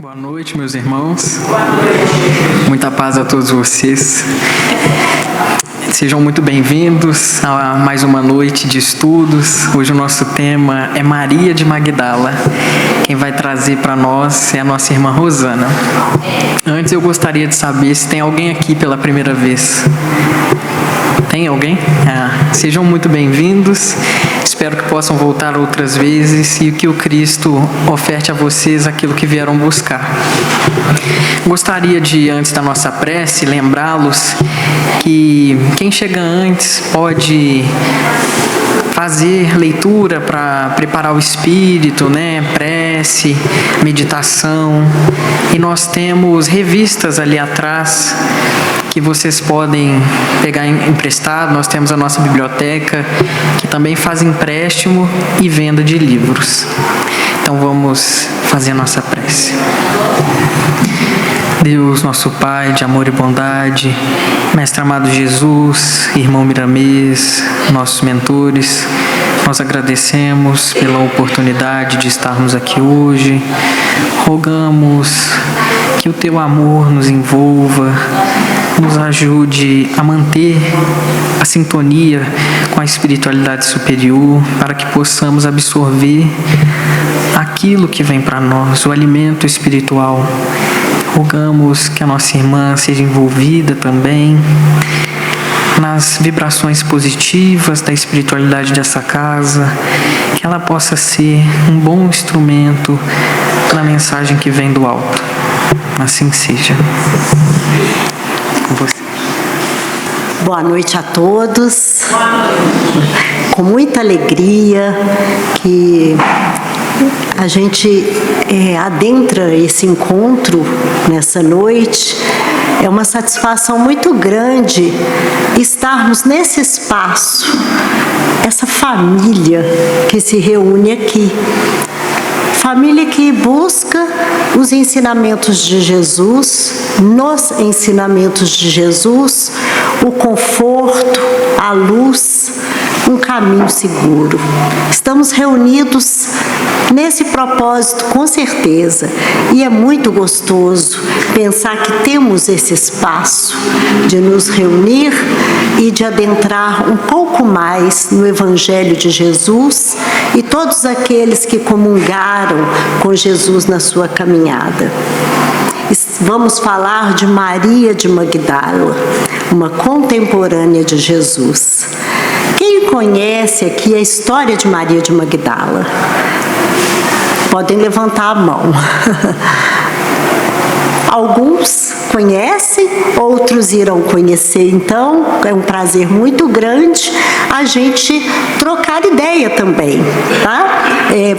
Boa noite, meus irmãos. Muita paz a todos vocês. Sejam muito bem-vindos a mais uma noite de estudos. Hoje o nosso tema é Maria de Magdala. Quem vai trazer para nós é a nossa irmã Rosana. Antes eu gostaria de saber se tem alguém aqui pela primeira vez. Tem alguém? Sejam muito bem-vindos. Espero que possam voltar outras vezes e que o Cristo oferte a vocês aquilo que vieram buscar. Gostaria de, antes da nossa prece, lembrá-los que quem chega antes pode fazer leitura para preparar o espírito, prece, meditação. E nós temos revistas ali atrás que vocês podem pegar emprestado. Nós temos a nossa biblioteca, que também faz empréstimo e venda de livros. Então vamos fazer a nossa prece. Deus, nosso Pai de amor e bondade, Mestre amado Jesus, irmão Miramês, nossos mentores, nós agradecemos pela oportunidade de estarmos aqui hoje. Rogamos que o Teu amor nos envolva, nos ajude a manter a sintonia com a espiritualidade superior, para que possamos absorver aquilo que vem para nós, o alimento espiritual. Rogamos que a nossa irmã seja envolvida também nas vibrações positivas da espiritualidade dessa casa, que ela possa ser um bom instrumento na mensagem que vem do alto. Assim seja. Com você. Boa noite a todos. Com muita alegria que a gente adentra esse encontro nessa noite. É uma satisfação muito grande estarmos nesse espaço, essa família que se reúne aqui. Família que busca os ensinamentos de Jesus, nos ensinamentos de Jesus, o conforto, a luz, um caminho seguro. Estamos reunidos nesse propósito, com certeza, e é muito gostoso pensar que temos esse espaço de nos reunir e de adentrar um pouco mais no Evangelho de Jesus e todos aqueles que comungaram com Jesus na sua caminhada. Vamos falar de Maria de Magdala, uma contemporânea de Jesus. Quem conhece aqui a história de Maria de Magdala? Podem levantar a mão. Alguns conhecem, outros irão conhecer. Então, é um prazer muito grande a gente trocar ideia também, tá?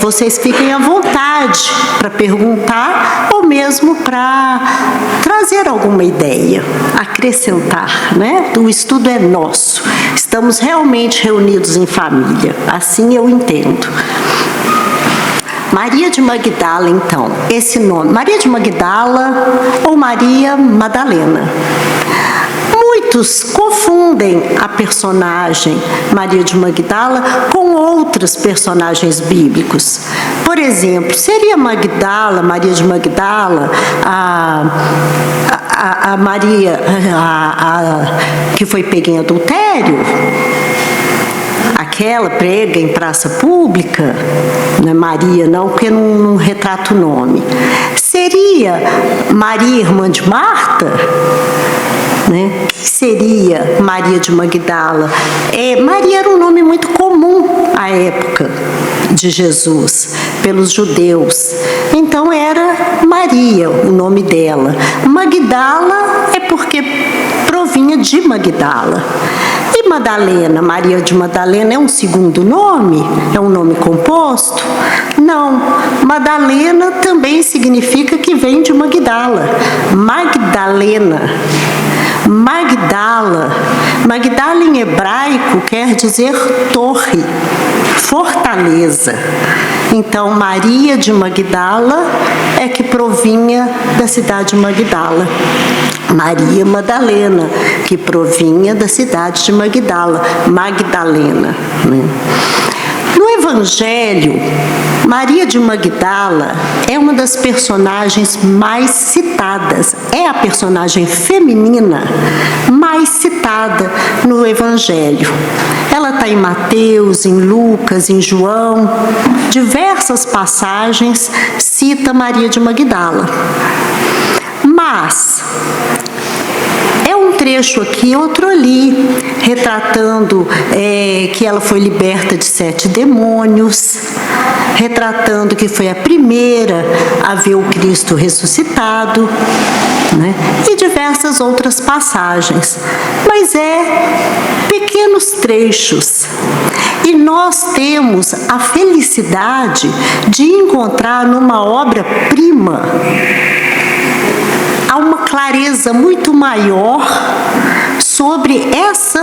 Vocês fiquem à vontade para perguntar ou mesmo para trazer alguma ideia, acrescentar, O estudo é nosso. Estamos realmente reunidos em família. Assim eu entendo. Maria de Magdala, então, esse nome, Maria de Magdala ou Maria Madalena. Muitos confundem a personagem Maria de Magdala com outros personagens bíblicos. Por exemplo, seria Magdala, Maria de Magdala, a Maria que foi pega em adultério? Aquela prega em praça pública, não é Maria não, porque não retrata o nome. Seria Maria, irmã de Marta? Que seria Maria de Magdala? Maria era um nome muito comum à época de Jesus, pelos judeus. Então era Maria o nome dela. Magdala é porque provinha de Magdala. E Madalena, Maria de Madalena, é um segundo nome? É um nome composto? Não. Madalena também significa que vem de Magdala. Magdalena. Magdala. Magdala em hebraico quer dizer torre, fortaleza. Então, Maria de Magdala é que provinha da cidade de Magdala. Maria Madalena, que provinha da cidade de Magdala, Magdalena. No Evangelho, Maria de Magdala é uma das personagens mais citadas, é a personagem feminina mais citada no Evangelho. Ela está em Mateus, em Lucas, em João, diversas passagens cita Maria de Magdala. Mas é um trecho aqui, outro ali, retratando que ela foi liberta de 7 demônios, retratando que foi a primeira a ver o Cristo ressuscitado, né? E diversas outras passagens. Mas pequenos trechos. E nós temos a felicidade de encontrar numa obra-prima há uma clareza muito maior sobre essa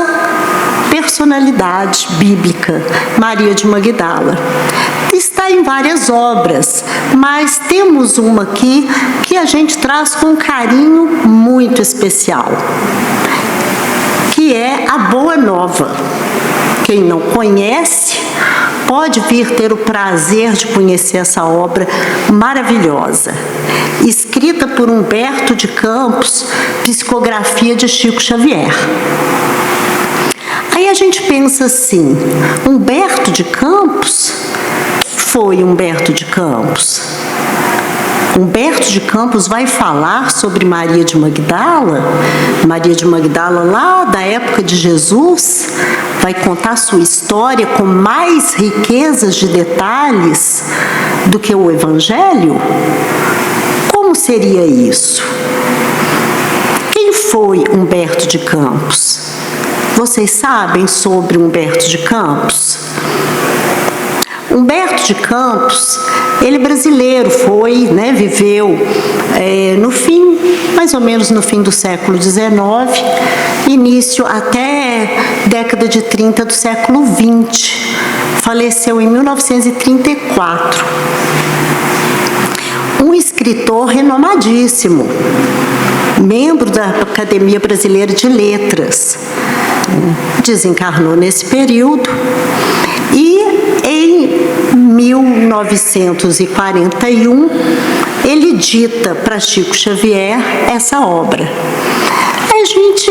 personalidade bíblica, Maria de Magdala. Está em várias obras, mas temos uma aqui que a gente traz com um carinho muito especial, que é a Boa Nova. Quem não conhece, pode vir ter o prazer de conhecer essa obra maravilhosa. Escrita por Humberto de Campos, psicografia de Chico Xavier. Aí a gente pensa assim, Humberto de Campos? Quem foi Humberto de Campos? Humberto de Campos vai falar sobre Maria de Magdala lá da época de Jesus, vai contar sua história com mais riquezas de detalhes do que o Evangelho? Como seria isso? Quem foi Humberto de Campos? Vocês sabem sobre Humberto de Campos? Humberto de Campos, ele é brasileiro, viveu no fim, mais ou menos no fim do século XIX, início até década de 30 do século XX. Faleceu em 1934. Um escritor renomadíssimo, membro da Academia Brasileira de Letras. Desencarnou nesse período e em 1941 ele dita para Chico Xavier essa obra. A gente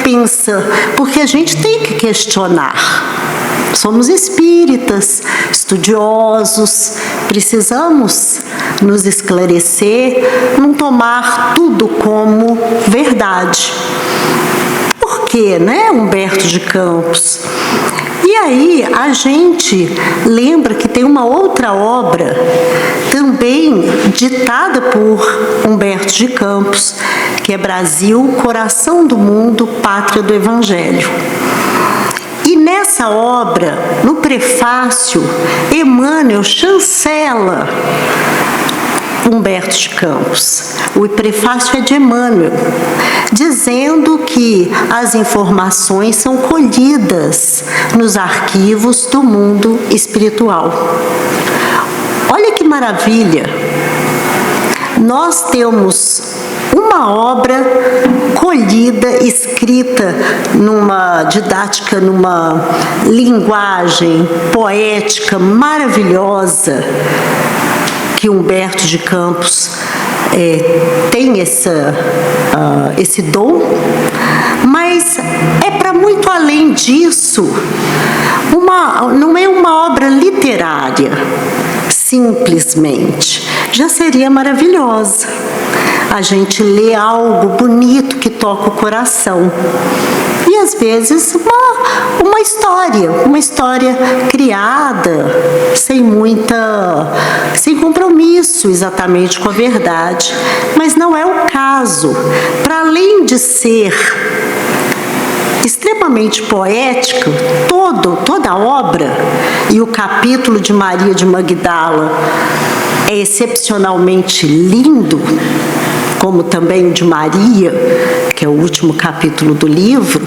pensa, porque a gente tem que questionar. Somos espíritas, estudiosos, precisamos nos esclarecer, não tomar tudo como verdade. Por quê, Humberto de Campos? E aí a gente lembra que tem uma outra obra, também ditada por Humberto de Campos, que é Brasil, Coração do Mundo, Pátria do Evangelho. E nessa obra, no prefácio, Emmanuel chancela Humberto de Campos. O prefácio é de Emmanuel, dizendo que as informações são colhidas nos arquivos do mundo espiritual. Olha que maravilha! Nós temos uma obra colhida, escrita numa didática, numa linguagem poética maravilhosa, que Humberto de Campos tem esse dom, mas é para muito além disso. Não é uma obra literária, simplesmente. Já seria maravilhosa a gente lê algo bonito que toca o coração. E às vezes uma história criada sem compromisso exatamente com a verdade. Mas não é o caso. Para além de ser extremamente poético, toda a obra, e o capítulo de Maria de Magdala é excepcionalmente lindo, como também o de Maria, que é o último capítulo do livro,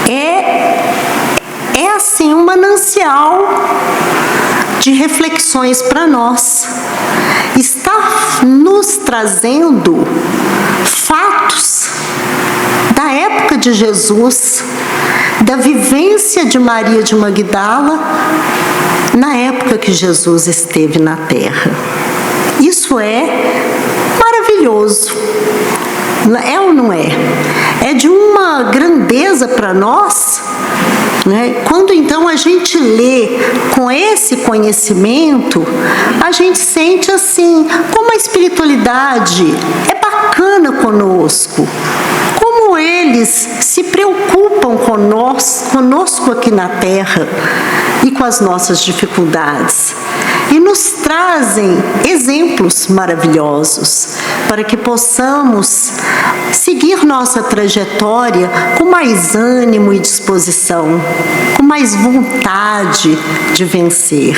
é assim um manancial de reflexões para nós. Está nos trazendo fatos da época de Jesus, da vivência de Maria de Magdala na época que Jesus esteve na terra. Isso é maravilhoso. É ou não é? É de uma grandeza para nós, né? Quando então a gente lê com esse conhecimento, a gente sente assim, como a espiritualidade é bacana conosco, como eles se preocupam conosco aqui na Terra e com as nossas dificuldades. E nos trazem exemplos maravilhosos para que possamos seguir nossa trajetória com mais ânimo e disposição, com mais vontade de vencer.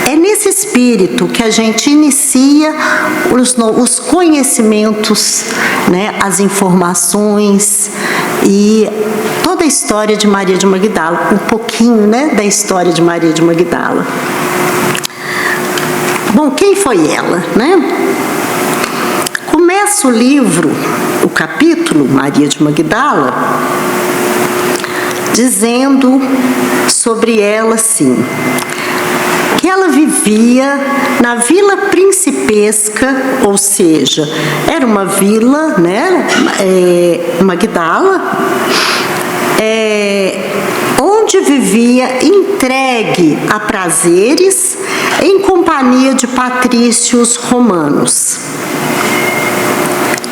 É nesse espírito que a gente inicia os conhecimentos, né, as informações e toda a história de Maria de Magdala, um pouquinho, né, da história de Maria de Magdala. Bom, quem foi ela, né? Começa o livro, o capítulo Maria de Magdala, dizendo sobre ela assim, que ela vivia na vila principesca, ou seja, era uma vila, né, Magdala, onde vivia entregue a prazeres em companhia de patrícios romanos.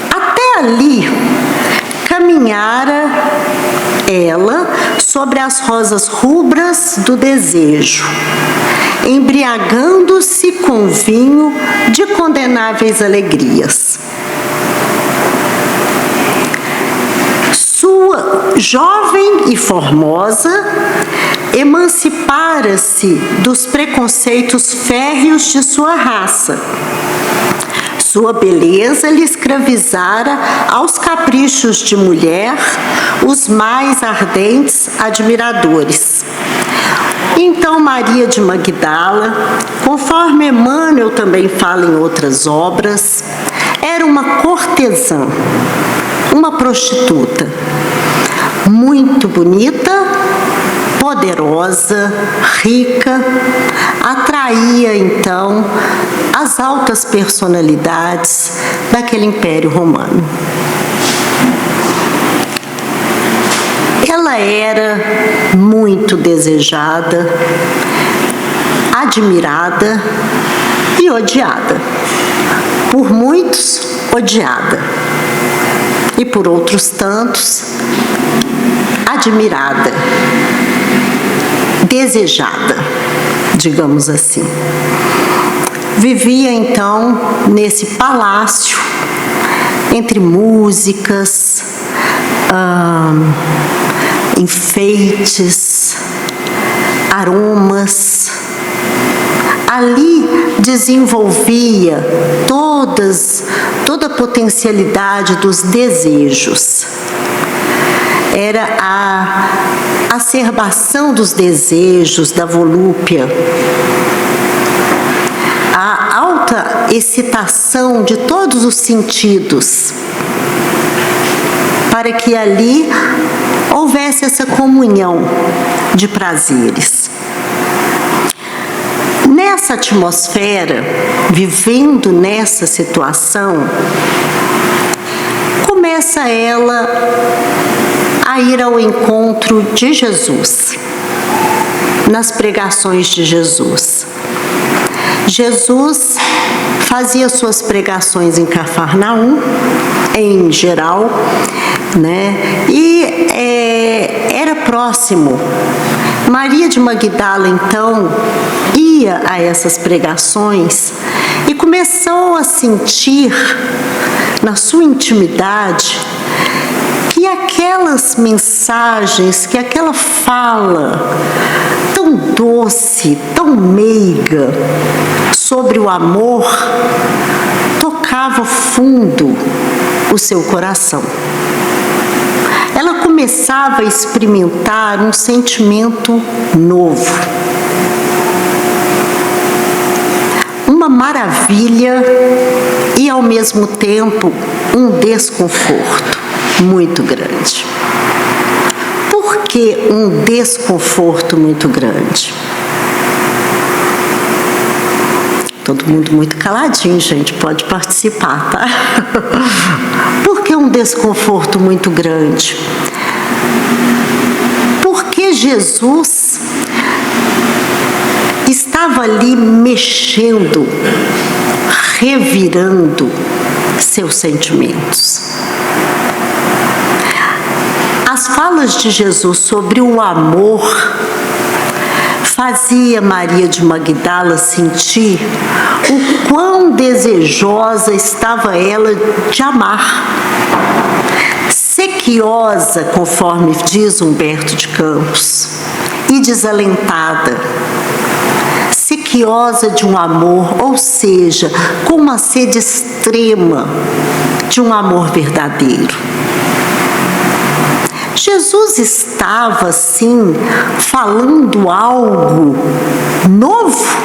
Até ali caminhara ela sobre as rosas rubras do desejo, embriagando-se com vinho de condenáveis alegrias. Sua jovem e formosa emancipara-se dos preconceitos férreos de sua raça. Sua beleza lhe escravizara aos caprichos de mulher os mais ardentes admiradores. Então Maria de Magdala, conforme Emmanuel também fala em outras obras, era uma cortesã, uma prostituta, muito bonita, poderosa, rica, atraía então as altas personalidades daquele Império Romano. Ela era muito desejada, admirada e odiada. Por muitos, odiada. E por outros tantos, admirada, desejada, digamos assim. Vivia então nesse palácio, entre músicas, enfeites, aromas. Ali desenvolvia toda a potencialidade dos desejos. Era a acerbação dos desejos, da volúpia, a alta excitação de todos os sentidos, para que ali houvesse essa comunhão de prazeres. Nessa atmosfera, vivendo nessa situação, começa ela a ir ao encontro de Jesus, nas pregações de Jesus. Jesus fazia suas pregações em Cafarnaum, em geral, né? E era próximo. Maria de Magdala, então, ia a essas pregações e começou a sentir, na sua intimidade, que aquelas mensagens, que aquela fala tão doce, tão meiga sobre o amor, tocava fundo o seu coração. Ela começava a experimentar um sentimento novo, uma maravilha e, ao mesmo tempo, um desconforto muito grande. que um desconforto muito grande? Todo mundo muito caladinho, gente, pode participar, tá? Por que um desconforto muito grande? Porque Jesus estava ali mexendo, revirando seus sentimentos. As falas de Jesus sobre o amor fazia Maria de Magdala sentir o quão desejosa estava ela de amar. Sequiosa, conforme diz Humberto de Campos, e desalentada. Sequiosa de um amor, ou seja, com uma sede extrema de um amor verdadeiro. Jesus estava, assim, falando algo novo?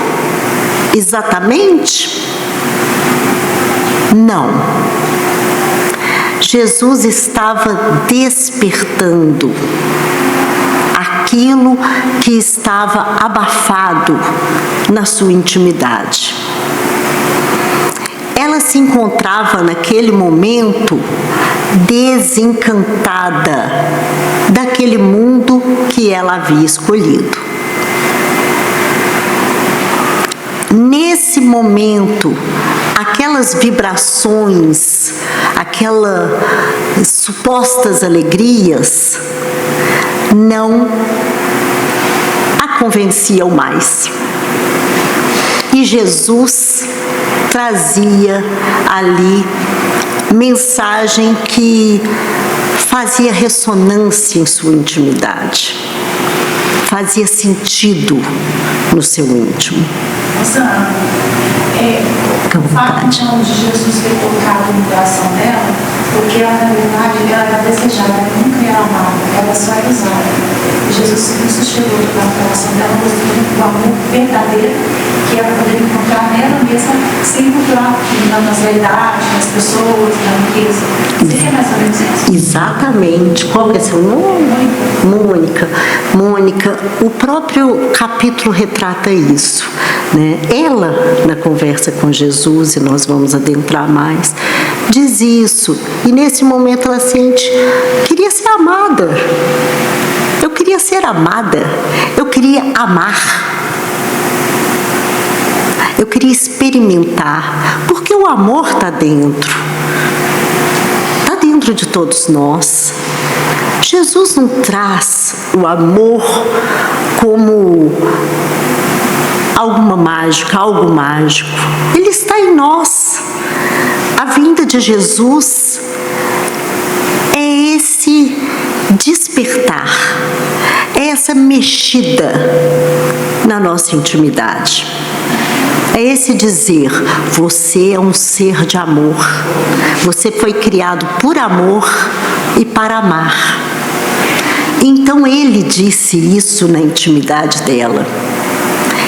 Exatamente? Não. Jesus estava despertando aquilo que estava abafado na sua intimidade. Ela se encontrava naquele momento desencantada daquele mundo que ela havia escolhido. Nesse momento, aquelas vibrações, aquelas supostas alegrias, não a convenciam mais. E Jesus trazia ali mensagem que fazia ressonância em sua intimidade, fazia sentido no seu íntimo. Nossa, o fato então, de Jesus ter colocado no coração dela, porque ela, na verdade, ela era desejada, ela nunca era amada, ela só era usada. E Jesus Cristo chegou no coração dela, mostrando o amor verdadeiro que ela poderia encontrar nela mesma, sem encontrar nas verdades, nas pessoas, na riqueza. Seria mais ou menos isso? Exatamente. Qual é seu nome? Mônica. Mônica, o próprio capítulo retrata isso, né? Ela, na conversa com Jesus, e nós vamos adentrar mais, diz isso. E nesse momento ela sente, queria ser amada. Eu queria ser amada. Eu queria amar. Eu queria experimentar, porque o amor está dentro. Está dentro de todos nós. Jesus não traz o amor como algo mágico. Ele está em nós. A vinda de Jesus é esse despertar, é essa mexida na nossa intimidade. É esse dizer, você é um ser de amor. Você foi criado por amor e para amar. Então ele disse isso na intimidade dela.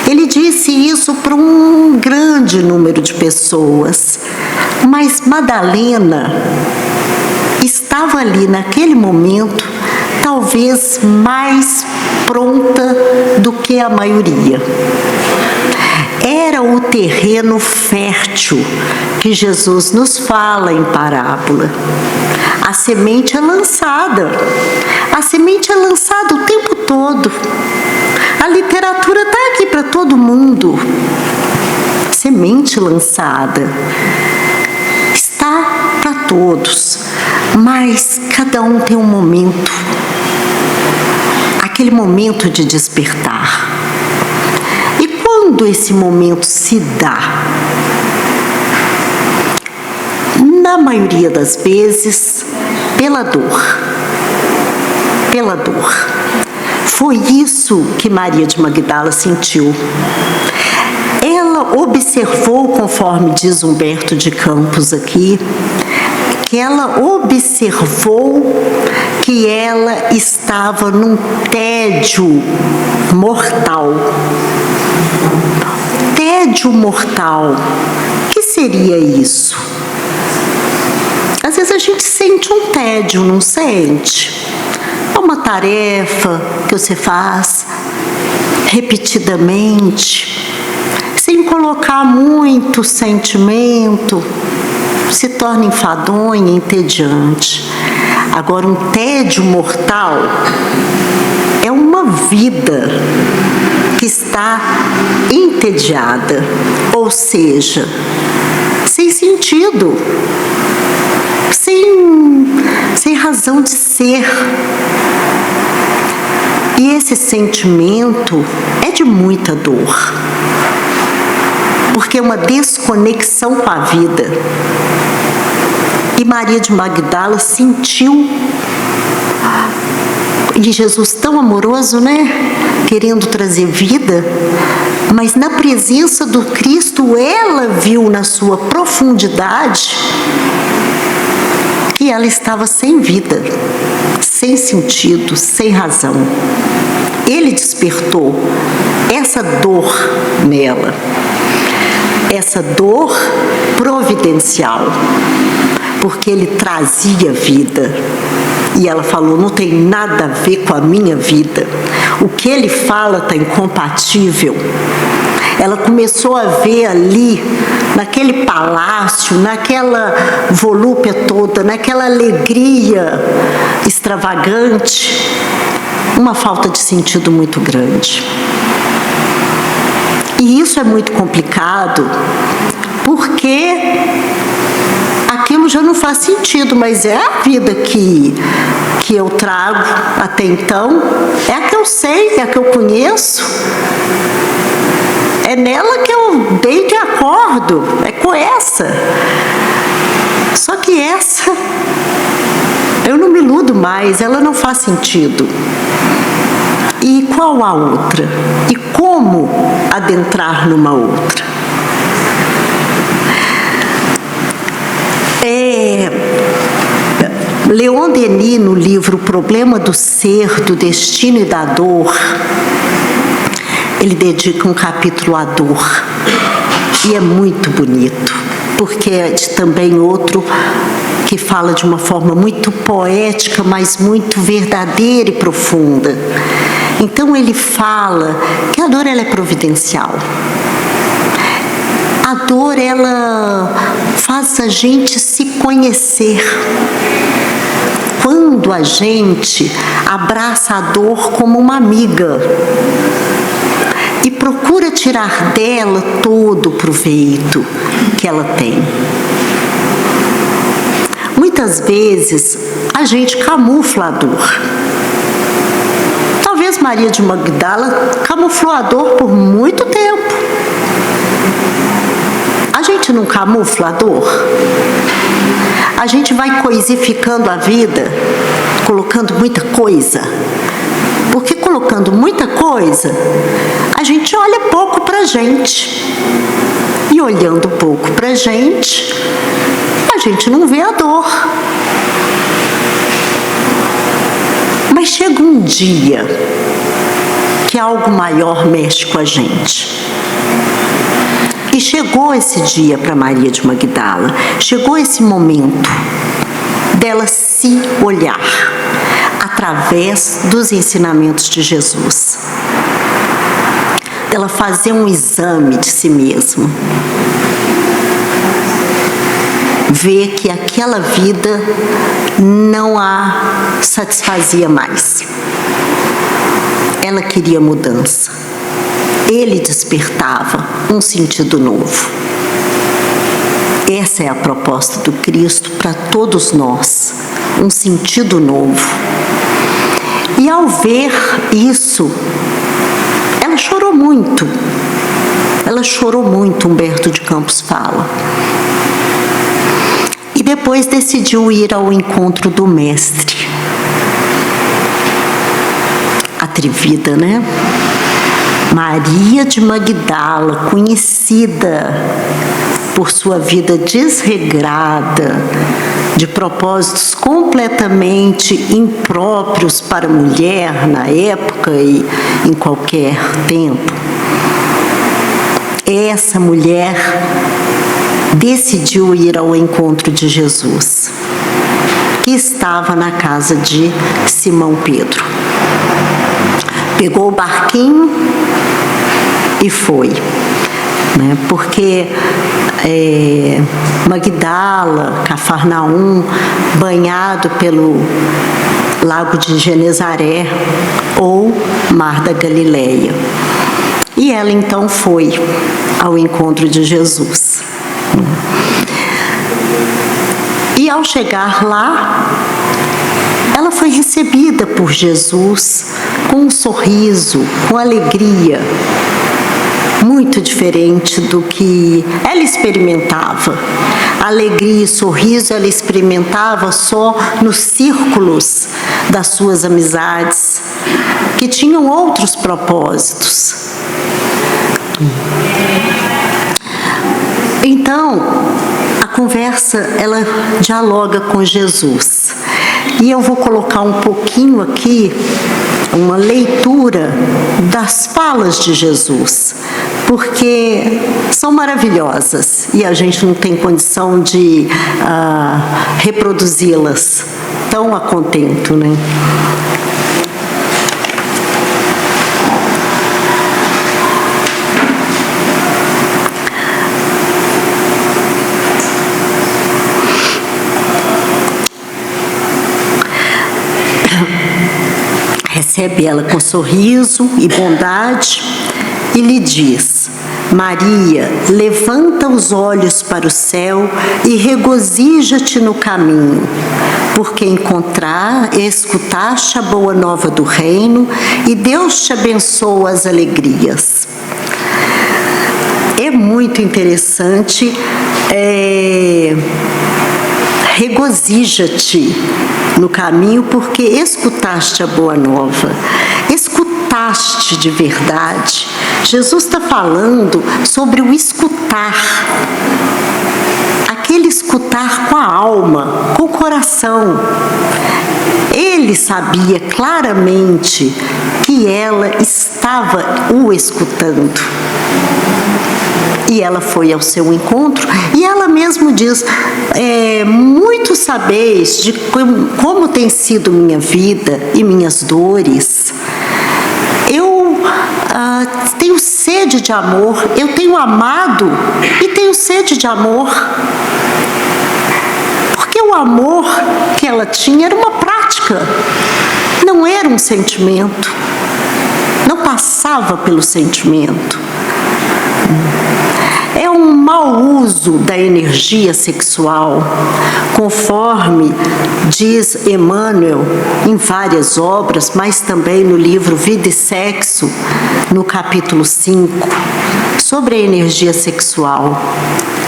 Ele disse isso para um grande número de pessoas. Mas Madalena estava ali naquele momento, talvez mais pronta do que a maioria. Era o terreno fértil que Jesus nos fala em parábola. A semente é lançada. A semente é lançada o tempo todo. A literatura está aqui para todo mundo. Semente lançada. Está para todos. Mas cada um tem um momento. Aquele momento de despertar. Quando esse momento se dá, na maioria das vezes, pela dor. Pela dor. Foi isso que Maria de Magdala sentiu. Ela observou, conforme diz Humberto de Campos aqui, que ela observou que ela estava num tédio mortal. Tédio mortal. O que seria isso? Às vezes a gente sente um tédio, não sente? uma tarefa que você faz repetidamente, sem colocar muito sentimento, se torna enfadonha, entediante. Agora, um tédio mortal é uma vida que está entediada, ou seja, sem sentido, sem razão de ser. E esse sentimento é de muita dor, porque é uma desconexão com a vida. E Maria de Magdala sentiu, e Jesus tão amoroso, né? Querendo trazer vida, mas na presença do Cristo, ela viu na sua profundidade que ela estava sem vida, sem sentido, sem razão. Ele despertou essa dor nela, essa dor providencial, porque ele trazia vida. E ela falou, não tem nada a ver com a minha vida. O que ele fala está incompatível. Ela começou a ver ali, naquele palácio, naquela volúpia toda, naquela alegria extravagante, uma falta de sentido muito grande. E isso é muito complicado, porque aquilo já não faz sentido, mas é a vida que eu trago até então, é a que eu sei, é a que eu conheço, é nela que eu deito e acordo, é com essa. Só que essa, eu não me iludo mais, ela não faz sentido. E qual a outra? E como adentrar numa outra? Leon Denis, no livro O Problema do Ser, do Destino e da Dor, ele dedica um capítulo à dor. E é muito bonito, porque é também outro que fala de uma forma muito poética, mas muito verdadeira e profunda. Então ele fala que a dor ela é providencial. A dor ela faz a gente se conhecer. Quando a gente abraça a dor como uma amiga e procura tirar dela todo o proveito que ela tem. Muitas vezes a gente camufla a dor. Talvez Maria de Magdala camuflou a dor por muito tempo. A gente não camufla a dor? A gente vai coisificando a vida, colocando muita coisa. Porque colocando muita coisa, a gente olha pouco pra gente. E olhando pouco pra gente, a gente não vê a dor. Mas chega um dia que algo maior mexe com a gente. E chegou esse dia para Maria de Magdala, chegou esse momento dela se olhar através dos ensinamentos de Jesus. Dela fazer um exame de si mesma. Ver que aquela vida não a satisfazia mais. Ela queria mudança. Ele despertava um sentido novo. Essa é a proposta do Cristo para todos nós, um sentido novo. E ao ver isso, ela chorou muito. Ela chorou muito, Humberto de Campos fala. E depois decidiu ir ao encontro do Mestre. Atrevida, né? Maria de Magdala, conhecida por sua vida desregrada, de propósitos completamente impróprios para a mulher na época e em qualquer tempo. Essa mulher decidiu ir ao encontro de Jesus. que estava na casa de Simão Pedro. Pegou o barquinho e foi, né? Porque Magdala, Cafarnaum, banhado pelo Lago de Genezaré ou Mar da Galileia. E ela então foi ao encontro de Jesus. E ao chegar lá, ela foi recebida por Jesus com um sorriso, com alegria, muito diferente do que ela experimentava. Alegria e sorriso ela experimentava só nos círculos das suas amizades, que tinham outros propósitos. Então, a conversa, ela dialoga com Jesus. E eu vou colocar um pouquinho aqui, uma leitura das falas de Jesus, porque são maravilhosas e a gente não tem condição de reproduzi-las tão a contento, né? Recebe ela com sorriso e bondade e lhe diz: Maria, levanta os olhos para o céu e regozija-te no caminho, porque escutaste a boa nova do reino e Deus te abençoa as alegrias. É muito interessante, regozija-te no caminho, porque escutaste a boa nova, escutaste de verdade. Jesus está falando sobre o escutar, aquele escutar com a alma, com o coração. Ele sabia claramente que ela estava o escutando. E ela foi ao seu encontro, e ela mesma diz: muito sabeis de como tem sido minha vida e minhas dores. Eu tenho sede de amor, eu tenho amado e tenho sede de amor. Porque o amor que ela tinha era uma prática, não era um sentimento, não passava pelo sentimento. É um mau uso da energia sexual, conforme diz Emmanuel em várias obras, mas também no livro Vida e Sexo, no capítulo 5, sobre a energia sexual.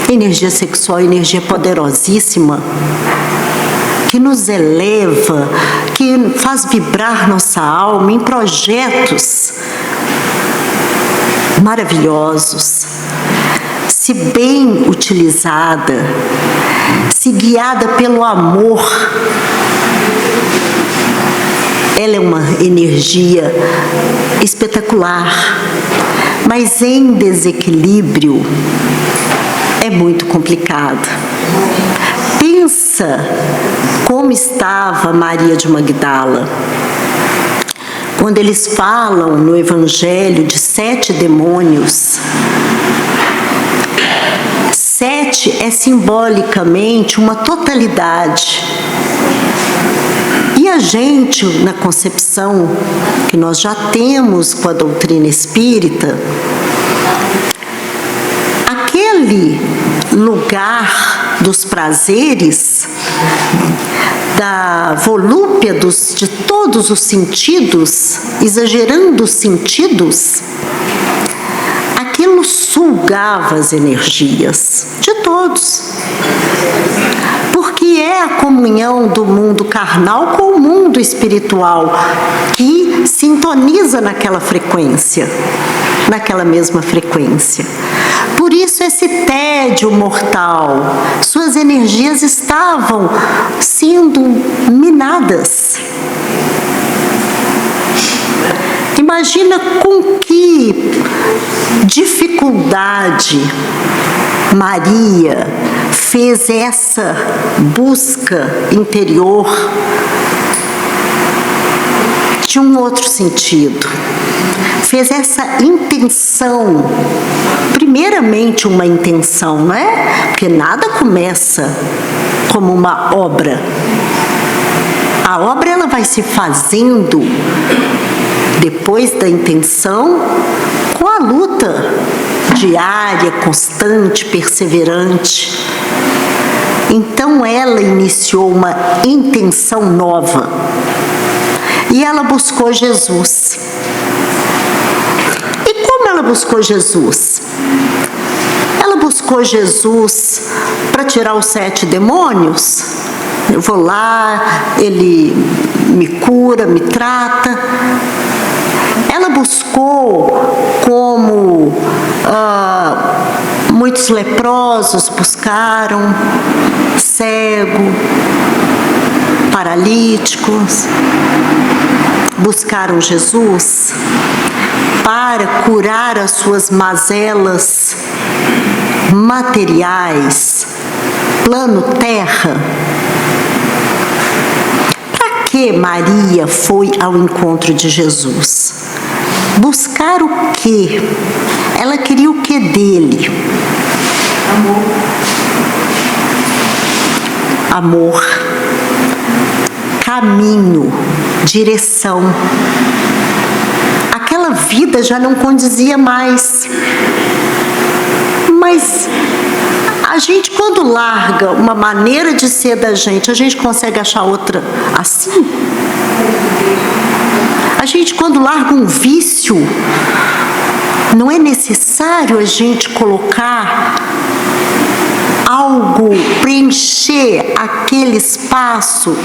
Energia sexual é energia poderosíssima, que nos eleva, que faz vibrar nossa alma em projetos maravilhosos. Se bem utilizada, se guiada pelo amor, ela é uma energia espetacular, mas em desequilíbrio é muito complicado. Pensa como estava Maria de Magdala, quando eles falam no Evangelho de 7 demônios. 7 é simbolicamente uma totalidade. E a gente, na concepção que nós já temos com a doutrina espírita, aquele lugar dos prazeres, da volúpia de todos os sentidos, exagerando os sentidos, aquilo sugava as energias de todos. Porque é a comunhão do mundo carnal com o mundo espiritual que sintoniza naquela frequência, naquela mesma frequência. Por isso esse tédio mortal, suas energias estavam sendo minadas. Imagina com que dificuldade Maria fez essa busca interior de um outro sentido. Fez essa intenção, primeiramente uma intenção, não é? Porque nada começa como uma obra. A obra ela vai se fazendo depois da intenção, com a luta diária, constante, perseverante. Então ela iniciou uma intenção nova e ela buscou Jesus. E como ela buscou Jesus? Ela buscou Jesus para tirar os 7 demônios. Eu vou lá, ele me cura, me trata. Ela buscou como muitos leprosos buscaram, cego, paralíticos, buscaram Jesus para curar as suas mazelas materiais, plano terra. Para que Maria foi ao encontro de Jesus? Buscar o quê? Ela queria o que dele? Amor. Amor. Caminho, direção. Aquela vida já não condizia mais. Mas a gente, quando larga uma maneira de ser da gente, a gente consegue achar outra assim? A gente, quando larga um vício, não é necessário a gente colocar algo, preencher aquele espaço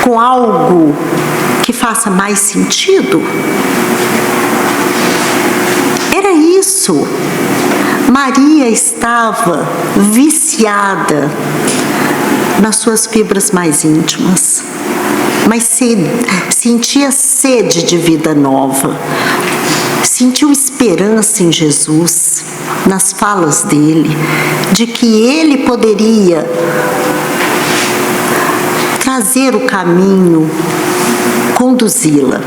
com algo que faça mais sentido? Era isso. Maria estava viciada nas suas fibras mais íntimas, mas sentia sede de vida nova, sentiu esperança em Jesus, nas falas dele, de que ele poderia trazer o caminho, conduzi-la.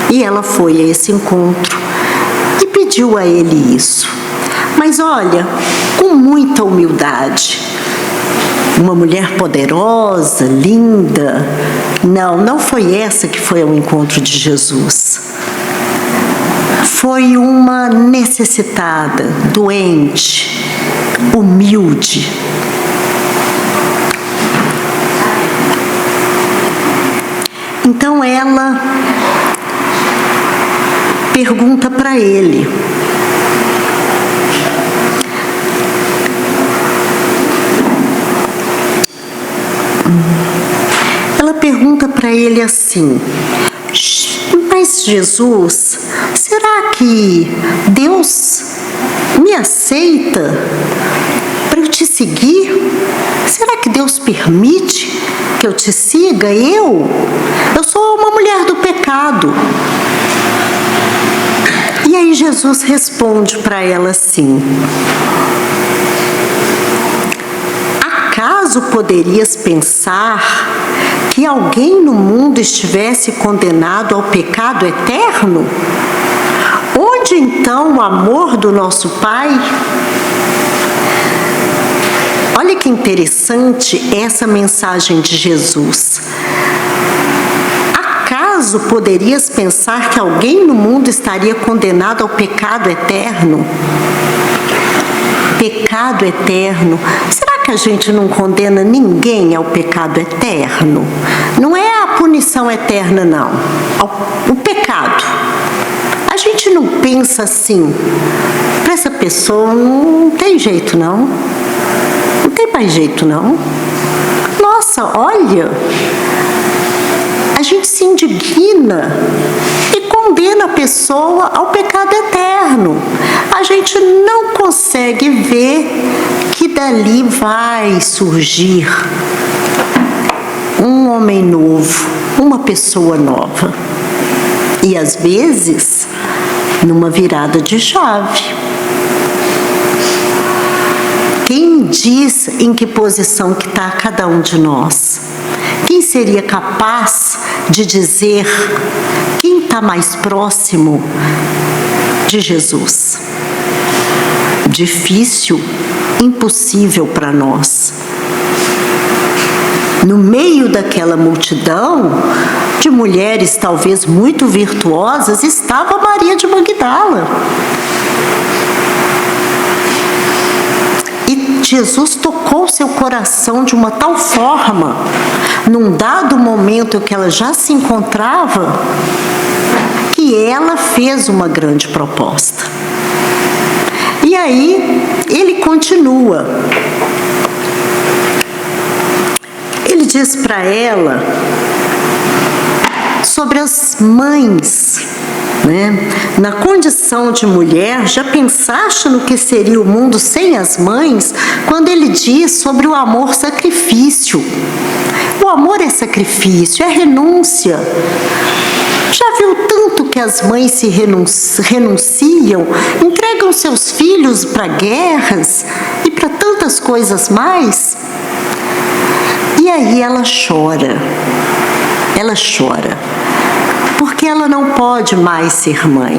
E ela foi a esse encontro e pediu a ele isso. Mas olha, com muita humildade. Uma mulher poderosa, linda. Não foi essa que foi ao encontro de Jesus. Foi uma necessitada, doente, humilde. Então ela pergunta para ele: assim: mas Jesus, será que Deus me aceita para eu te seguir? Será que Deus permite que eu te siga? Eu sou uma mulher do pecado. E aí Jesus responde para ela assim: acaso poderias pensar que alguém no mundo estivesse condenado ao pecado eterno? Onde então o amor do nosso Pai? Olha que interessante essa mensagem de Jesus. Acaso poderias pensar que alguém no mundo estaria condenado ao pecado eterno? Pecado eterno. Será que a gente não condena ninguém ao pecado eterno? Não é a punição eterna, não. O pecado. A gente não pensa assim: para essa pessoa não tem jeito, não. Não tem mais jeito, não. Nossa, olha, a gente se indigna e condena a pessoa ao pecado eterno. A gente não consegue ver que dali vai surgir um homem novo, uma pessoa nova. E às vezes, numa virada de chave. Quem diz em que posição que está cada um de nós? Quem seria capaz de dizer quem está mais próximo de Jesus? Difícil, impossível para nós. No meio daquela multidão de mulheres talvez muito virtuosas, estava Maria de Magdala. E Jesus tocou seu coração de uma tal forma, num dado momento que ela já se encontrava, que ela fez uma grande proposta. E aí, ele continua. Ele diz para ela sobre as mães, né? Na condição de mulher, já pensaste no que seria o mundo sem as mães? Quando ele diz sobre o amor sacrifício. O amor é sacrifício, é renúncia. Já viu tanto que as mães se renunciam, entregam seus filhos para guerras e para tantas coisas mais? E aí ela chora, porque ela não pode mais ser mãe.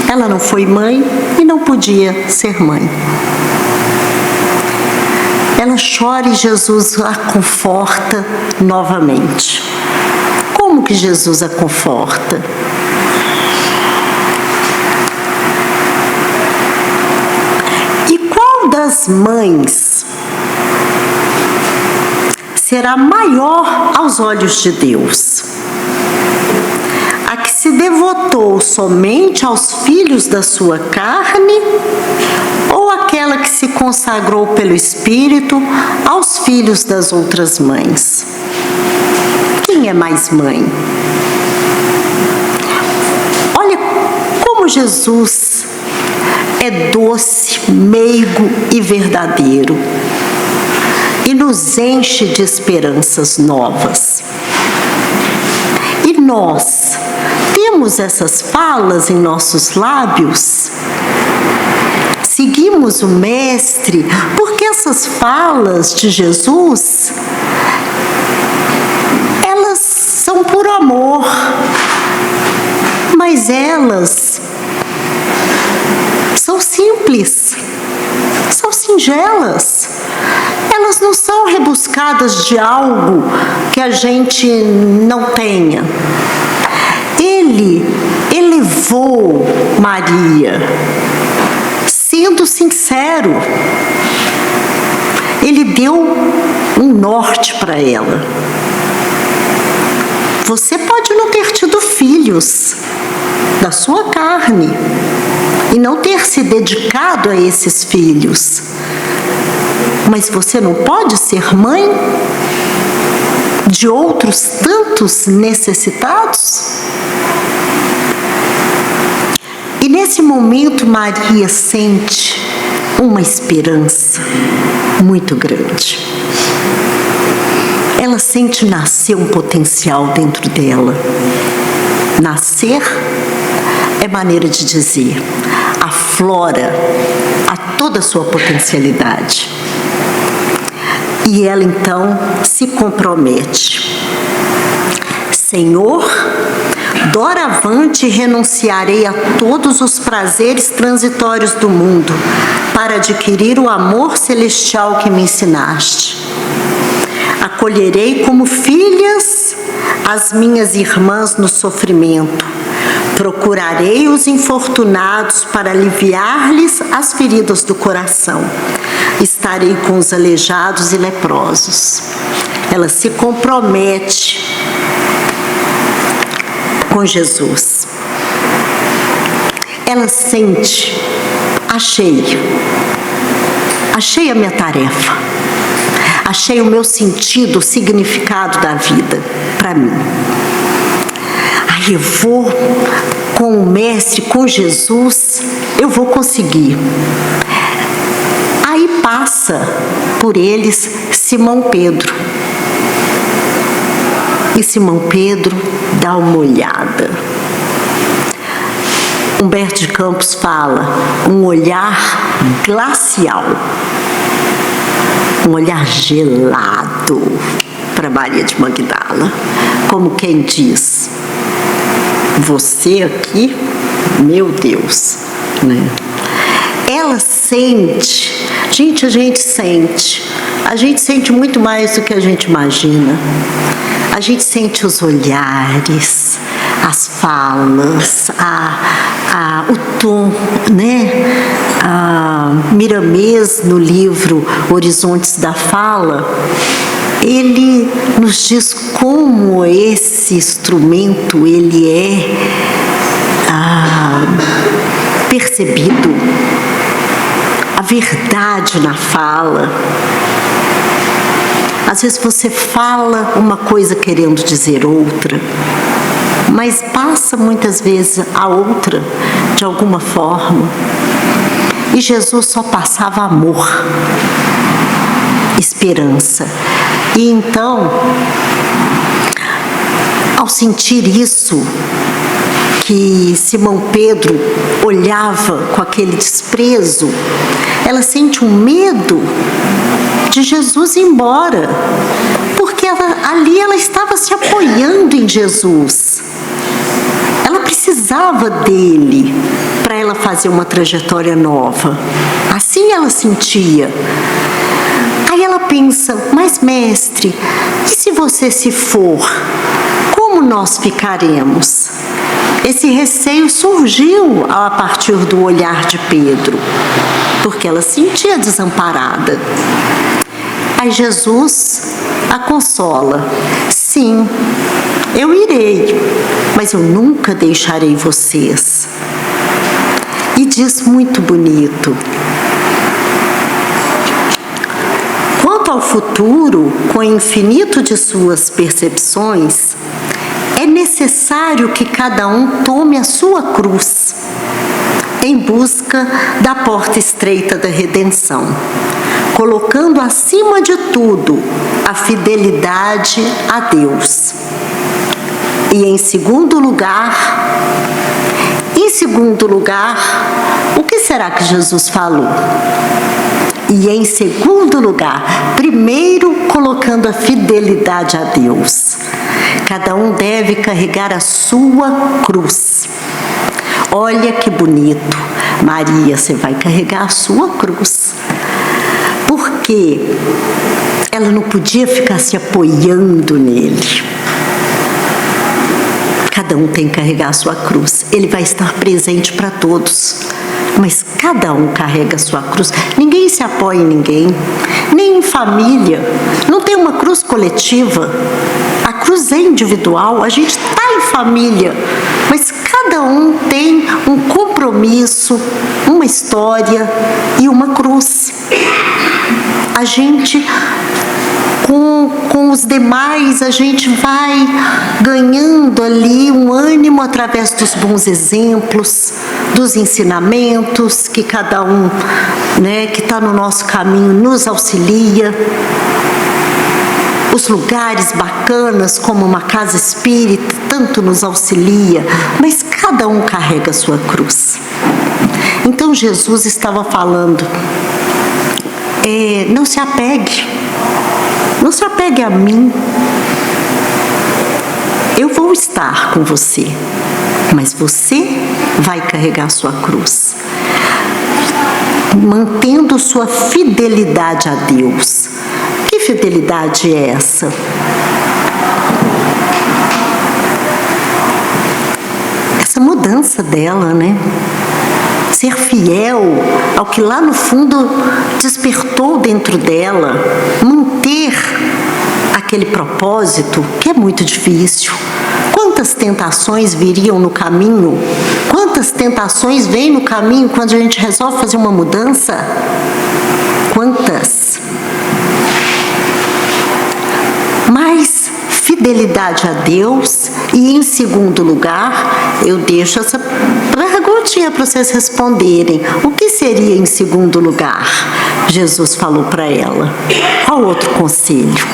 Ela não foi mãe e não podia ser mãe. Ela chora e Jesus a conforta novamente. Como que Jesus a conforta? E qual das mães será maior aos olhos de Deus? A que se devotou somente aos filhos da sua carne, ou aquela que se consagrou pelo Espírito aos filhos das outras mães? Quem é mais mãe? Olha como Jesus é doce, meigo e verdadeiro, e nos enche de esperanças novas. E nós temos essas falas em nossos lábios? Seguimos o Mestre, porque essas falas de Jesus, elas são por amor, mas elas são simples, são singelas. Elas não são rebuscadas de algo que a gente não tenha. Ele elevou Maria, sendo sincero. Ele deu um norte para ela. Você pode não ter tido filhos da sua carne e não ter se dedicado a esses filhos, mas você não pode ser mãe de outros tantos necessitados? E nesse momento Maria sente uma esperança muito grande. Ela sente nascer um potencial dentro dela. Nascer é maneira de dizer, aflora a toda a sua potencialidade. E ela então se compromete. Senhor, doravante renunciarei a todos os prazeres transitórios do mundo para adquirir o amor celestial que me ensinaste. Acolherei como filhas as minhas irmãs no sofrimento. Procurarei os infortunados para aliviar-lhes as feridas do coração. Estarei com os aleijados e leprosos. Ela se compromete com Jesus. Ela sente, achei a minha tarefa, achei o meu sentido, o significado da vida para mim. Aí eu vou com o Mestre, com Jesus, eu vou conseguir. Aí passa por eles Simão Pedro. E Simão Pedro dá uma olhada. Humberto de Campos fala, um olhar glacial. um olhar gelado para Maria de Magdala, como quem diz: você aqui, meu Deus, né? Ela sente, gente, a gente sente muito mais do que a gente imagina. A gente sente os olhares, as falas, o tom, né? A Miramês, no livro Horizontes da Fala, ele nos diz como esse instrumento ele é percebido, a verdade na fala. Às vezes você fala uma coisa querendo dizer outra, mas passa muitas vezes a outra de alguma forma. E Jesus só passava amor, esperança. E então, ao sentir isso, que Simão Pedro olhava com aquele desprezo, ela sente um medo de Jesus ir embora, porque ali ela estava se apoiando em Jesus. Ela precisava dele para ela fazer uma trajetória nova. Assim ela sentia. Aí ela pensa: mas mestre, e se você se for, como nós ficaremos? Esse receio surgiu a partir do olhar de Pedro, porque ela se sentia desamparada. Aí Jesus a consola: sim, eu irei, mas eu nunca deixarei vocês. E diz muito bonito: quanto ao futuro, com o infinito de suas percepções, é necessário que cada um tome a sua cruz em busca da porta estreita da redenção, colocando acima de tudo a fidelidade a Deus. E em segundo lugar, o que será que Jesus falou? E em segundo lugar, primeiro colocando a fidelidade a Deus. Cada um deve carregar a sua cruz. Olha que bonito. Maria, você vai carregar a sua cruz. Porque ela não podia ficar se apoiando nele. Cada um tem que carregar a sua cruz. Ele vai estar presente para todos, mas cada um carrega a sua cruz. Ninguém se apoia em ninguém, nem em família. Não tem uma cruz coletiva. A cruz é individual. A gente está em família, mas cada um tem um compromisso, uma história e uma cruz. A gente, com os demais, a gente vai ganhando ali um ânimo através dos bons exemplos, dos ensinamentos que cada um, né, que está no nosso caminho nos auxilia. Os lugares bacanas, como uma casa espírita, tanto nos auxilia, mas cada um carrega a sua cruz. Então Jesus estava falando: não se apegue a mim. Eu vou estar com você, mas você vai carregar a sua cruz, mantendo sua fidelidade a Deus. Que fidelidade é essa? Essa mudança dela, né? Ser fiel ao que lá no fundo despertou dentro dela, manter aquele propósito que é muito difícil. Quantas tentações viriam no caminho? Quantas tentações vêm no caminho quando a gente resolve fazer uma mudança? Quantas? Mas fidelidade a Deus. E em segundo lugar, eu deixo essa perguntinha para vocês responderem: o que seria em segundo lugar? Jesus falou para ela. Qual outro conselho?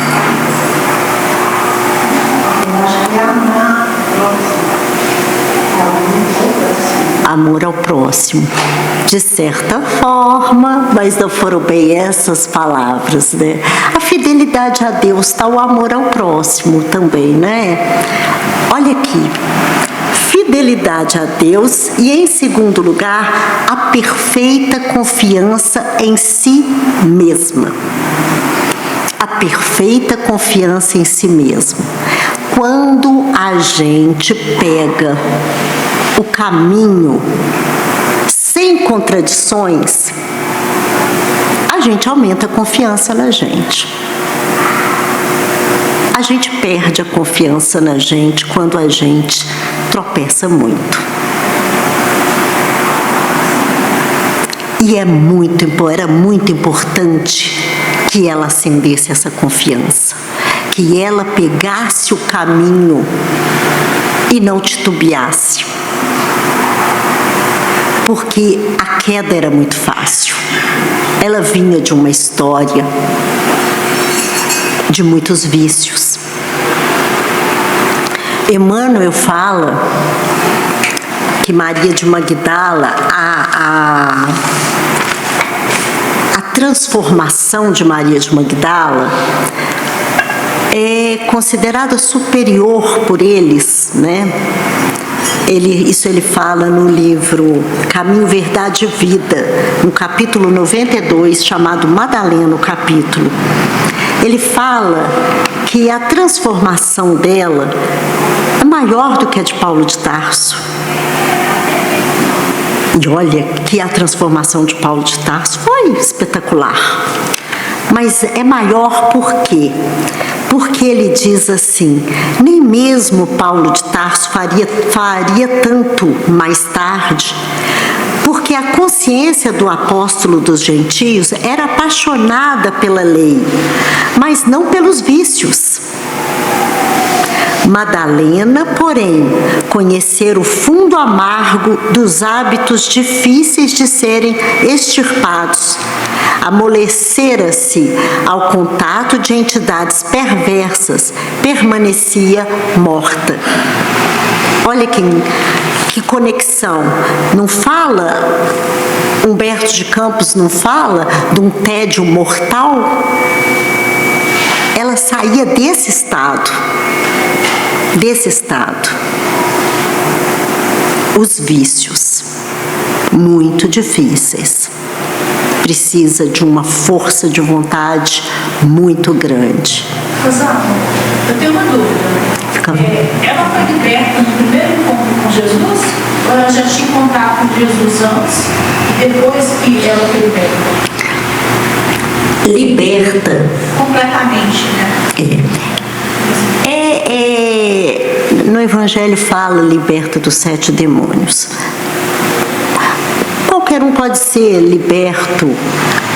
amor ao próximo. De certa forma, mas não foram bem essas palavras, né? A fidelidade a Deus está o amor ao próximo também, né? Olha aqui. Fidelidade a Deus e, em segundo lugar, a perfeita confiança em si mesma. A perfeita confiança em si mesmo. Quando a gente pega o caminho sem contradições, a gente aumenta a confiança na gente. A gente perde a confiança na gente quando a gente tropeça muito. E era muito importante que ela acendesse essa confiança, que ela pegasse o caminho e não titubeasse, porque a queda era muito fácil. Ela vinha de uma história de muitos vícios. Emmanuel fala que Maria de Magdala, a transformação de Maria de Magdala é considerada superior por eles, né? Isso ele fala no livro Caminho, Verdade e Vida, no capítulo 92, chamado Madalena, o capítulo. Ele fala que a transformação dela é maior do que a de Paulo de Tarso. E olha que a transformação de Paulo de Tarso foi espetacular. Mas é maior por quê? Porque ele diz assim, nem mesmo Paulo de Tarso faria tanto mais tarde, porque a consciência do apóstolo dos gentios era apaixonada pela lei, mas não pelos vícios. Madalena, porém, conhecer o fundo amargo dos hábitos difíceis de serem extirpados, amolecera-se ao contato de entidades perversas, permanecia morta. Olha que conexão. Não fala, Humberto de Campos não fala de um tédio mortal? Ela saía desse estado. Os vícios, muito difíceis. Precisa de uma força de vontade muito grande. Rosana, eu tenho uma dúvida. Ela foi liberta no primeiro encontro com Jesus? Ou ela já tinha contato com Jesus antes e depois que ela foi liberta? Liberta. Completamente, né? No Evangelho fala liberta dos 7 demônios. Qualquer um pode ser liberto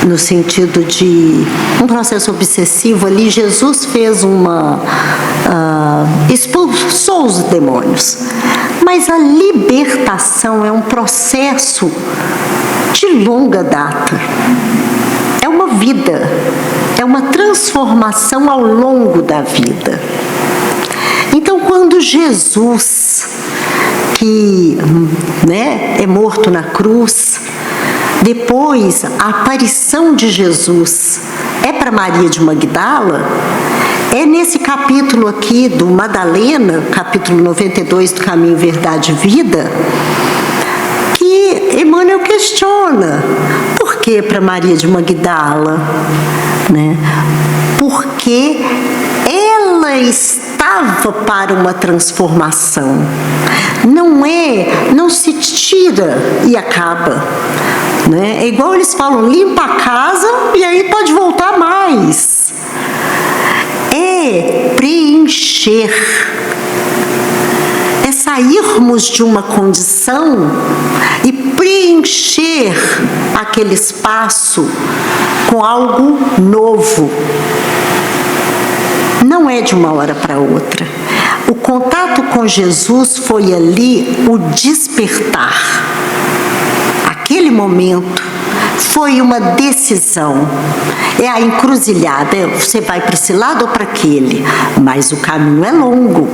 no sentido de um processo obsessivo ali. Jesus fez expulsou os demônios. Mas a libertação é um processo de longa data. É uma vida, é uma transformação ao longo da vida. Então, quando Jesus, que é morto na cruz, depois a aparição de Jesus é para Maria de Magdala, é nesse capítulo aqui do Madalena, capítulo 92 do Caminho, Verdade e Vida, que Emmanuel questiona por que para Maria de Magdala, né? Porque ela estava para uma transformação. Não se tira e acaba, né? É igual eles falam, limpa a casa e aí pode voltar mais. É preencher, é sairmos de uma condição e preencher aquele espaço com algo novo. Não é de uma hora para outra. O contato com Jesus foi ali o despertar. Aquele momento foi uma decisão. É a encruzilhada, você vai para esse lado ou para aquele, mas o caminho é longo.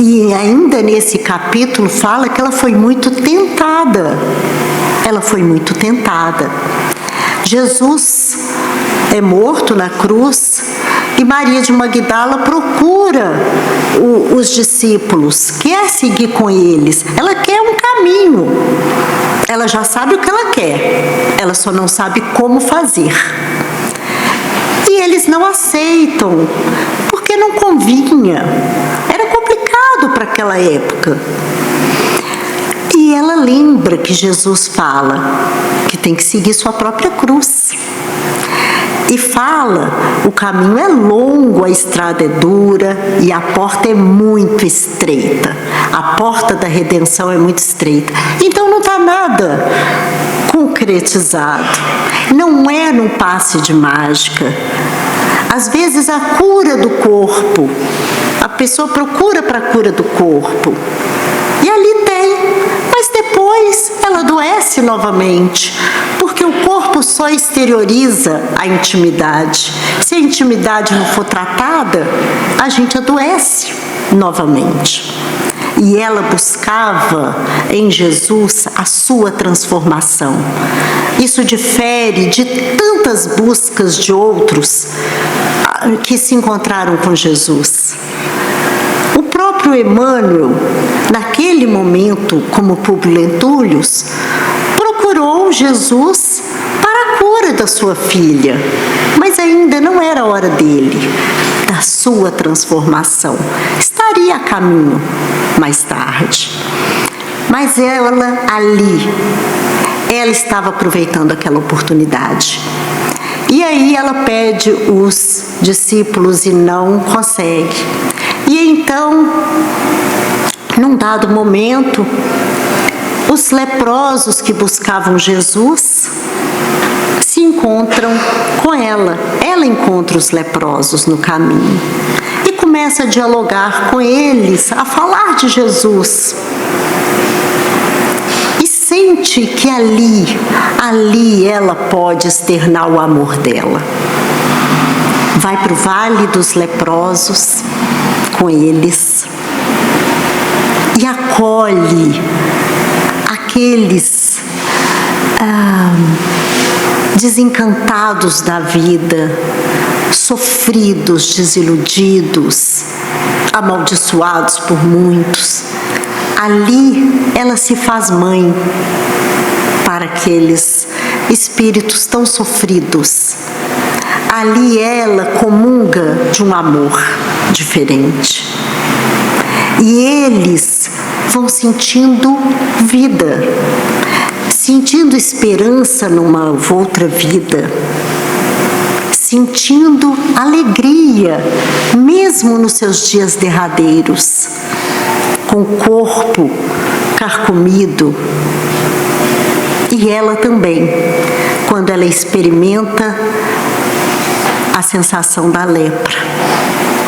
E ainda nesse capítulo fala que ela foi muito tentada. Ela foi muito tentada. Jesus é morto na cruz e Maria de Magdala procura os discípulos, quer seguir com eles. Ela quer um caminho. Ela já sabe o que ela quer, ela só não sabe como fazer. E eles não aceitam, porque não convinha. Era complicado para aquela época. E ela lembra que Jesus fala que tem que seguir sua própria cruz. E fala, o caminho é longo, a estrada é dura e a porta é muito estreita. A porta da redenção é muito estreita. Então não está nada concretizado. Não é num passe de mágica. Às vezes a cura do corpo, a pessoa procura para a cura do corpo. E ali tem, mas depois ela adoece novamente, porque o corpo só exterioriza a intimidade. Se a intimidade não for tratada, a gente adoece novamente. E ela buscava em Jesus a sua transformação. Isso difere de tantas buscas de outros que se encontraram com Jesus. O próprio Emmanuel, naquele momento, como Públio Lentulus, procurou Jesus para a cura da sua filha, mas ainda não era a hora dele, da sua transformação. Estaria a caminho mais tarde. Mas ela ali, ela estava aproveitando aquela oportunidade. E aí ela pede os discípulos e não consegue. E então, num dado momento, os leprosos que buscavam Jesus se encontram com ela. Ela encontra os leprosos no caminho e começa a dialogar com eles, a falar de Jesus. E sente que ali ela pode externar o amor dela. Vai para o Vale dos Leprosos com eles e acolhe aqueles desencantados da vida, sofridos, desiludidos, amaldiçoados por muitos. Ali ela se faz mãe para aqueles espíritos tão sofridos. Ali ela comunga de um amor diferente. E eles vão sentindo vida, sentindo esperança numa outra vida, sentindo alegria, mesmo nos seus dias derradeiros, com o corpo carcomido. E ela também, quando ela experimenta a sensação da lepra,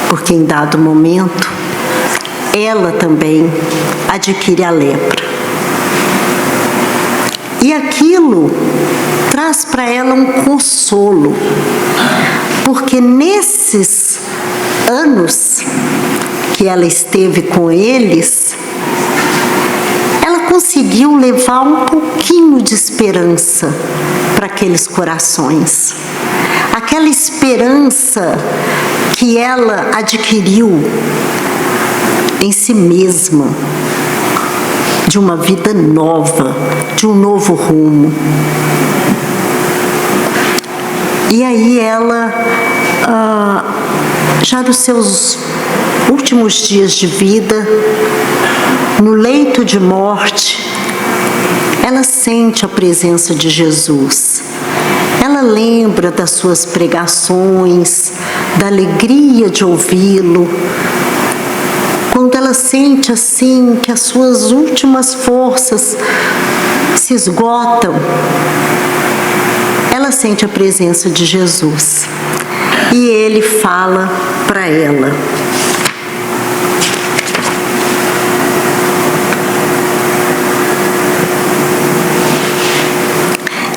porque em dado momento ela também adquire a lepra. E aquilo traz para ela um consolo, porque nesses anos que ela esteve com eles, ela conseguiu levar um pouquinho de esperança para aqueles corações. Aquela esperança que ela adquiriu em si mesma, de uma vida nova, de um novo rumo. E aí ela, já nos seus últimos dias de vida, no leito de morte, ela sente a presença de Jesus. Ela lembra das suas pregações, da alegria de ouvi-lo. Quando ela sente assim que as suas últimas forças se esgotam, ela sente a presença de Jesus. E ele fala para ela: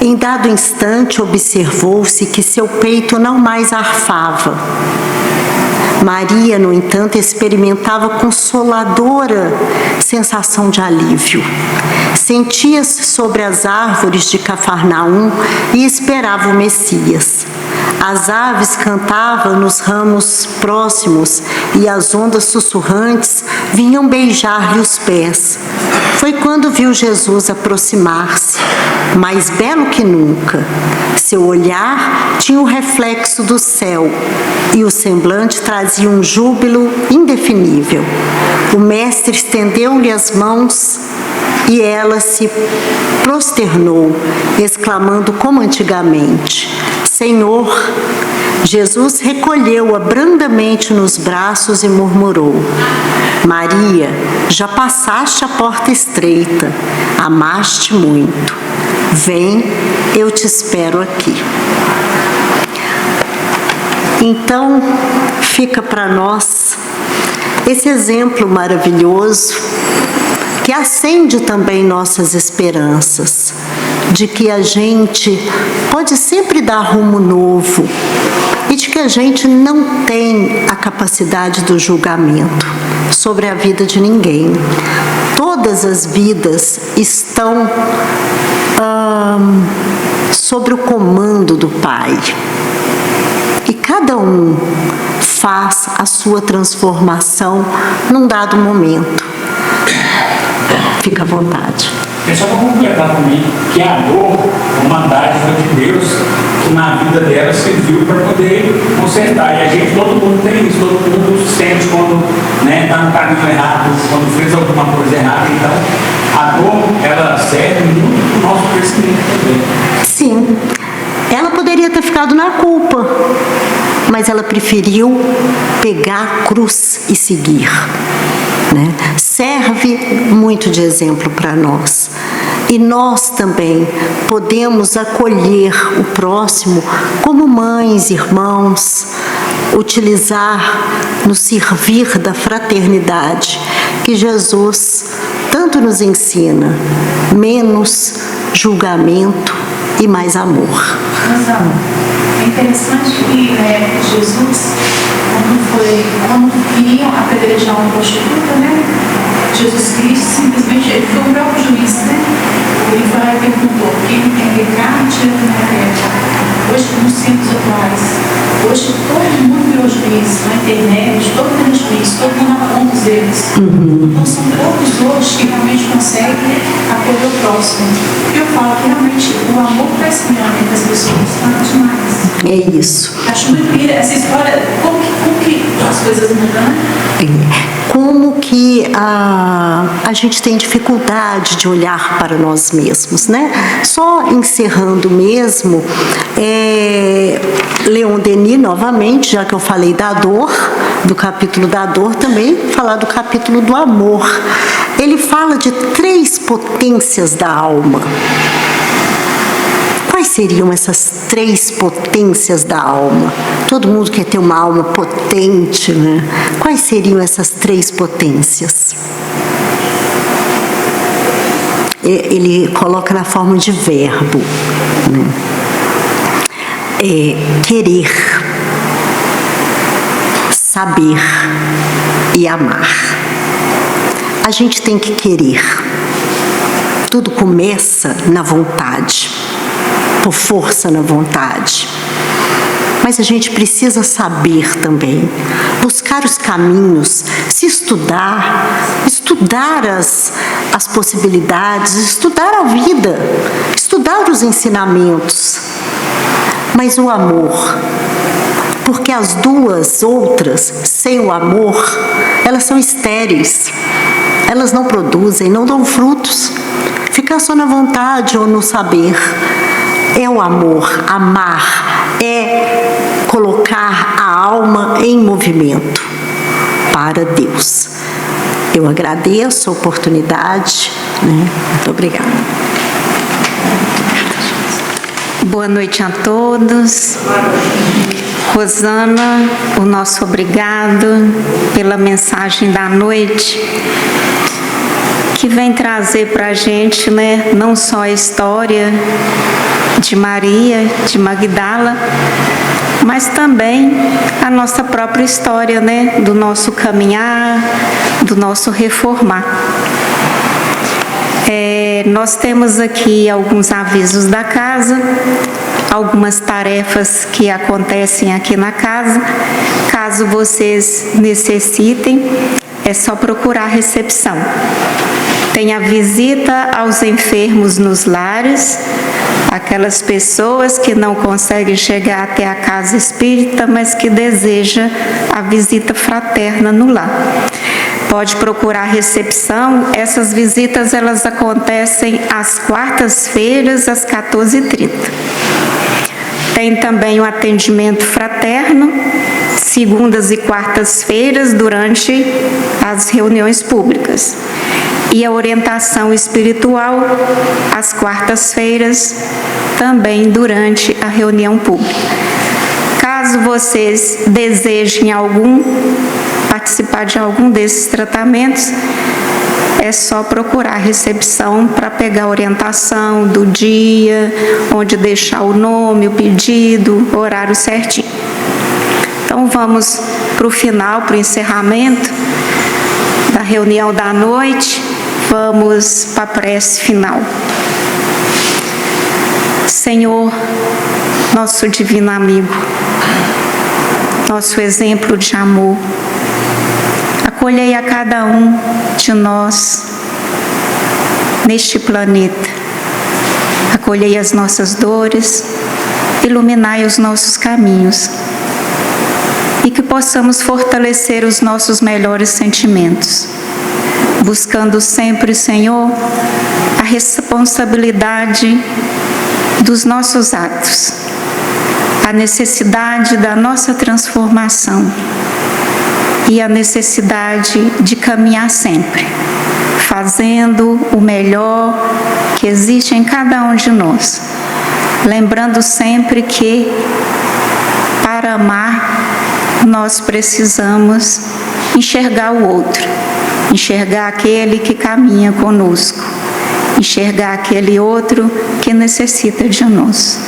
em dado instante observou-se que seu peito não mais arfava, Maria, no entanto, experimentava consoladora sensação de alívio. Sentia-se sobre as árvores de Cafarnaum e esperava o Messias. As aves cantavam nos ramos próximos e as ondas sussurrantes vinham beijar-lhe os pés. Foi quando viu Jesus aproximar-se, mais belo que nunca. Seu olhar tinha o reflexo do céu e o semblante trazia um júbilo indefinível. O mestre estendeu-lhe as mãos e ela se prosternou, exclamando como antigamente: Senhor. Jesus recolheu-a brandamente nos braços e murmurou: Maria, já passaste a porta estreita, amaste muito. Vem, eu te espero aqui. Então, fica para nós esse exemplo maravilhoso que acende também nossas esperanças, de que a gente pode sempre dar rumo novo e de que a gente não tem a capacidade do julgamento sobre a vida de ninguém. Todas as vidas estão sobre o comando do Pai. E cada um faz a sua transformação num dado momento. Fica à vontade. É só para completar também que a dor é uma dádiva de Deus que na vida dela serviu para poder consertar. E a gente, todo mundo tem isso, todo mundo sente quando está no caminho errado, quando fez alguma coisa errada. Então, a dor, ela serve muito para o nosso crescimento também. Sim. Ela poderia ter ficado na culpa, mas ela preferiu pegar a cruz e seguir. Serve muito de exemplo para nós. E nós também podemos acolher o próximo como mães, irmãos, utilizar, nos servir da fraternidade que Jesus tanto nos ensina: menos julgamento e mais amor. É interessante que Jesus, quando queriam apedrejar uma prostituta, Jesus Cristo simplesmente, ele foi o próprio juiz, Ele foi lá e perguntou: quem tem pecado, tira da minha terra. Hoje, nos tempos atuais, hoje todo mundo virou juiz, na internet, todo mundo é juiz, todo mundo aponta os dedos. Então são poucos hoje que realmente conseguem acolher o próximo. Eu falo que realmente o amor pressionado entre as pessoas fala demais. É isso. Acho muito linda essa história, como que as coisas mudam, Como que a gente tem dificuldade de olhar para nós mesmos, Só encerrando mesmo, Leon Denis, novamente, já que eu falei da dor, do capítulo da dor, também falar do capítulo do amor. Ele fala de 3 potências da alma. Quais seriam essas 3 potências da alma? Todo mundo quer ter uma alma potente, Quais seriam essas 3 potências? Ele coloca na forma de verbo. Querer, saber e amar. A gente tem que querer. Tudo começa na vontade, por força na vontade. Mas a gente precisa saber também, buscar os caminhos, se estudar as possibilidades, estudar a vida, estudar os ensinamentos. Mas o amor, porque as 2 outras, sem o amor, elas são estéreis, elas não produzem, não dão frutos. Ficar só na vontade ou no saber. É o amor, amar, é colocar a alma em movimento para Deus. Eu agradeço a oportunidade, Muito obrigada. Boa noite a todos. Rosana, o nosso obrigado pela mensagem da noite, que vem trazer para a gente, não só a história de Maria, de Magdala, mas também a nossa própria história, né? Do nosso caminhar, do nosso reformar. Nós temos aqui alguns avisos da casa, algumas tarefas que acontecem aqui na casa. Caso vocês necessitem, é só procurar a recepção. Tem a visita aos enfermos nos lares, aquelas pessoas que não conseguem chegar até a casa espírita, mas que desejam a visita fraterna no lar. Pode procurar a recepção. Essas visitas elas acontecem às quartas-feiras, às 14h30. Tem também o atendimento fraterno, segundas e quartas-feiras, durante as reuniões públicas. E a orientação espiritual, às quartas-feiras, também durante a reunião pública. Caso vocês desejem participar de algum desses tratamentos, é só procurar a recepção para pegar a orientação do dia, onde deixar o nome, o pedido, o horário certinho. Então vamos para o final, para o encerramento da reunião da noite. Vamos para a prece final. Senhor, nosso divino amigo, nosso exemplo de amor, acolhei a cada um de nós neste planeta. Acolhei as nossas dores, iluminai os nossos caminhos e que possamos fortalecer os nossos melhores sentimentos, buscando sempre, Senhor, a responsabilidade dos nossos atos, a necessidade da nossa transformação e a necessidade de caminhar sempre, fazendo o melhor que existe em cada um de nós, lembrando sempre que, para amar, nós precisamos enxergar o outro, enxergar aquele que caminha conosco, enxergar aquele outro que necessita de nós.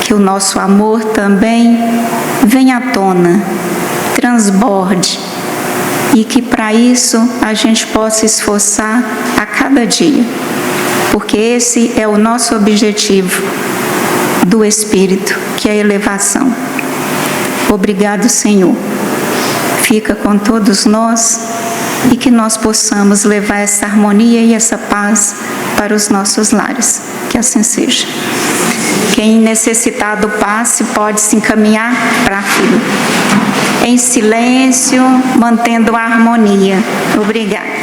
Que o nosso amor também venha à tona, transborde, e que para isso a gente possa esforçar a cada dia, porque esse é o nosso objetivo do Espírito, que é a elevação. Obrigado, Senhor. Fica com todos nós e que nós possamos levar essa harmonia e essa paz para os nossos lares. Que assim seja. Quem necessitar do passe pode se encaminhar para a fila. Em silêncio, mantendo a harmonia. Obrigada.